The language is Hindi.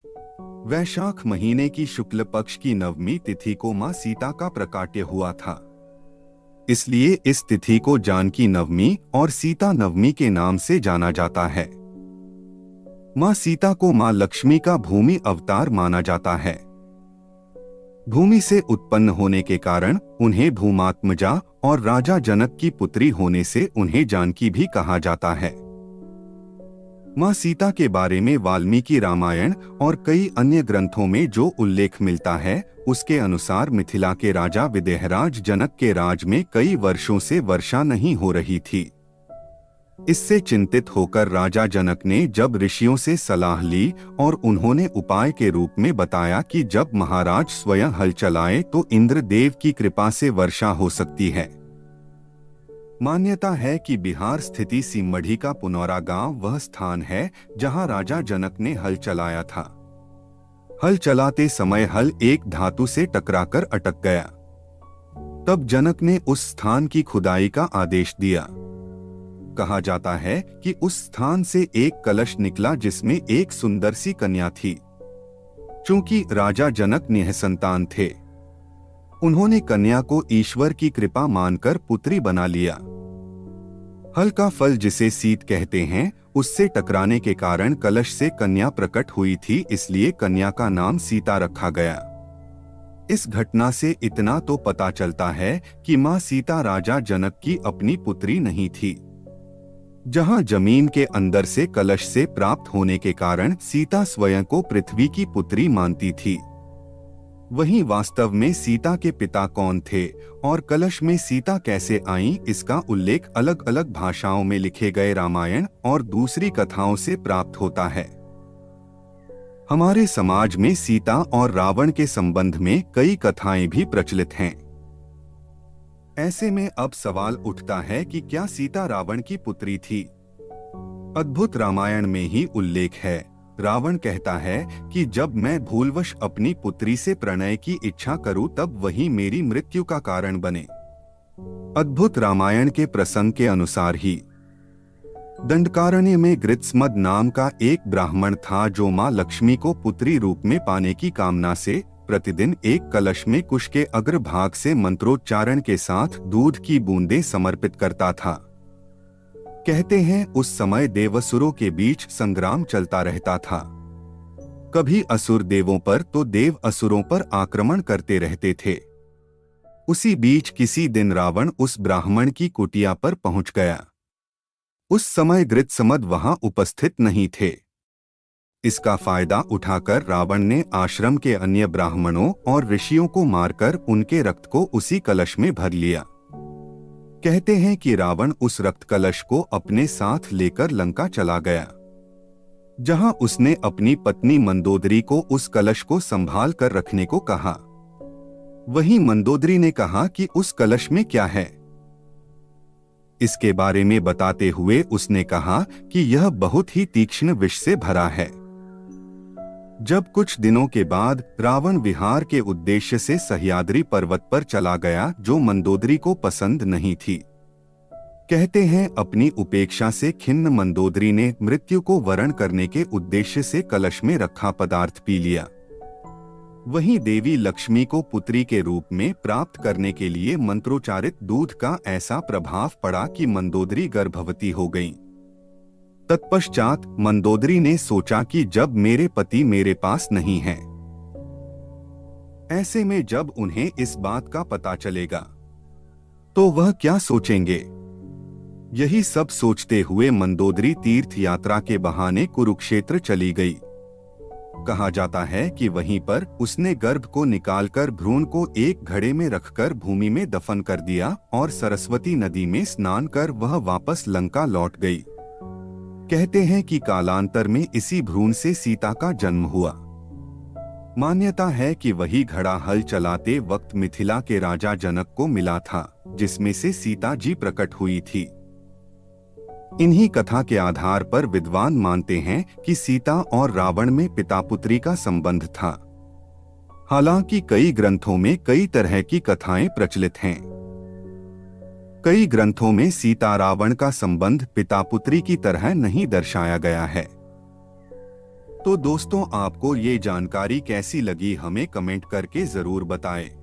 वैशाख महीने की शुक्ल पक्ष की नवमी तिथि को मां सीता का प्रकाट्य हुआ था। इसलिए इस तिथि को जानकी नवमी और सीता नवमी के नाम से जाना जाता है। मां सीता को मां लक्ष्मी का भूमि अवतार माना जाता है। भूमि से उत्पन्न होने के कारण उन्हें भूमात्मजा और राजा जनक की पुत्री होने से उन्हें जानकी भी कहा जाता है। मां सीता के बारे में वाल्मीकि रामायण और कई अन्य ग्रंथों में जो उल्लेख मिलता है, उसके अनुसार मिथिला के राजा विदेहराज जनक के राज में कई वर्षों से वर्षा नहीं हो रही थी। इससे चिंतित होकर राजा जनक ने जब ऋषियों से सलाह ली और उन्होंने उपाय के रूप में बताया कि जब महाराज स्वयं हल चलाए तो इंद्रदेव की कृपा से वर्षा हो सकती है। मान्यता है कि बिहार स्थिति सीमढ़ी का पुनौरा गांव वह स्थान है जहां राजा जनक ने हल चलाया था। हल चलाते समय हल एक धातु से टकराकर अटक गया। तब जनक ने उस स्थान की खुदाई का आदेश दिया। कहा जाता है कि उस स्थान से एक कलश निकला जिसमें एक सुंदर सी कन्या थी। चूंकि राजा जनक निःसंतान थे, उन्होंने कन्या को ईश्वर की कृपा मानकर पुत्री बना लिया। हल का फल जिसे सीत कहते हैं, उससे टकराने के कारण कलश से कन्या प्रकट हुई थी, इसलिए कन्या का नाम सीता रखा गया। इस घटना से इतना तो पता चलता है कि मां सीता राजा जनक की अपनी पुत्री नहीं थी। जहां जमीन के अंदर से कलश से प्राप्त होने के कारण सीता स्वयं को पृथ्वी की पुत्री मानती थी, वहीं वास्तव में सीता के पिता कौन थे और कलश में सीता कैसे आईं, इसका उल्लेख अलग अलग भाषाओं में लिखे गए रामायण और दूसरी कथाओं से प्राप्त होता है। हमारे समाज में सीता और रावण के संबंध में कई कथाएं भी प्रचलित हैं। ऐसे में अब सवाल उठता है कि क्या सीता रावण की पुत्री थी? अद्भुत रामायण में ही उल्लेख है। रावण कहता है कि जब मैं भूलवश अपनी पुत्री से प्रणय की इच्छा करूं तब वही मेरी मृत्यु का कारण बने। अद्भुत रामायण के प्रसंग के अनुसार ही दंडकारण्य में गृत्समद नाम का एक ब्राह्मण था जो मां लक्ष्मी को पुत्री रूप में पाने की कामना से प्रतिदिन एक कलश में कुश के अग्रभाग से मंत्रोच्चारण के साथ दूध की बूंदें समर्पित करता था। कहते हैं उस समय देवासुरों के बीच संग्राम चलता रहता था। कभी असुर देवों पर तो देव असुरों पर आक्रमण करते रहते थे। उसी बीच किसी दिन रावण उस ब्राह्मण की कुटिया पर पहुंच गया। उस समय गृत्समद वहां उपस्थित नहीं थे। इसका फायदा उठाकर रावण ने आश्रम के अन्य ब्राह्मणों और ऋषियों को मारकर उनके रक्त को उसी कलश में भर लिया। कहते हैं कि रावण उस रक्त कलश को अपने साथ लेकर लंका चला गया, जहां उसने अपनी पत्नी मंदोदरी को उस कलश को संभाल कर रखने को कहा। वहीं मंदोदरी ने कहा कि उस कलश में क्या है। इसके बारे में बताते हुए उसने कहा कि यह बहुत ही तीक्ष्ण विष से भरा है। जब कुछ दिनों के बाद रावण विहार के उद्देश्य से सह्याद्री पर्वत पर चला गया, जो मंदोदरी को पसंद नहीं थी। कहते हैं अपनी उपेक्षा से खिन्न मंदोदरी ने मृत्यु को वरण करने के उद्देश्य से कलश में रखा पदार्थ पी लिया। वहीं देवी लक्ष्मी को पुत्री के रूप में प्राप्त करने के लिए मंत्रोच्चारित दूध का ऐसा प्रभाव पड़ा कि मंदोदरी गर्भवती हो गई। तत्पश्चात मंदोदरी ने सोचा कि जब मेरे पति मेरे पास नहीं हैं, ऐसे में जब उन्हें इस बात का पता चलेगा तो वह क्या सोचेंगे। यही सब सोचते हुए मंदोदरी तीर्थ यात्रा के बहाने कुरुक्षेत्र चली गई। कहा जाता है कि वहीं पर उसने गर्भ को निकालकर भ्रूण को एक घड़े में रखकर भूमि में दफन कर दिया और सरस्वती नदी में स्नान कर वह वापस लंका लौट गई। कहते हैं कि कालांतर में इसी भ्रूण से सीता का जन्म हुआ। मान्यता है कि वही घड़ा हल चलाते वक्त मिथिला के राजा जनक को मिला था, जिसमें से सीता जी प्रकट हुई थी। इन्हीं कथा के आधार पर विद्वान मानते हैं कि सीता और रावण में पिता पुत्री का संबंध था। हालांकि कई ग्रंथों में कई तरह की कथाएं प्रचलित हैं। कई ग्रंथों में सीता रावण का संबंध पिता पुत्री की तरह नहीं दर्शाया गया है। तो दोस्तों, आपको ये जानकारी कैसी लगी हमें कमेंट करके जरूर बताएं।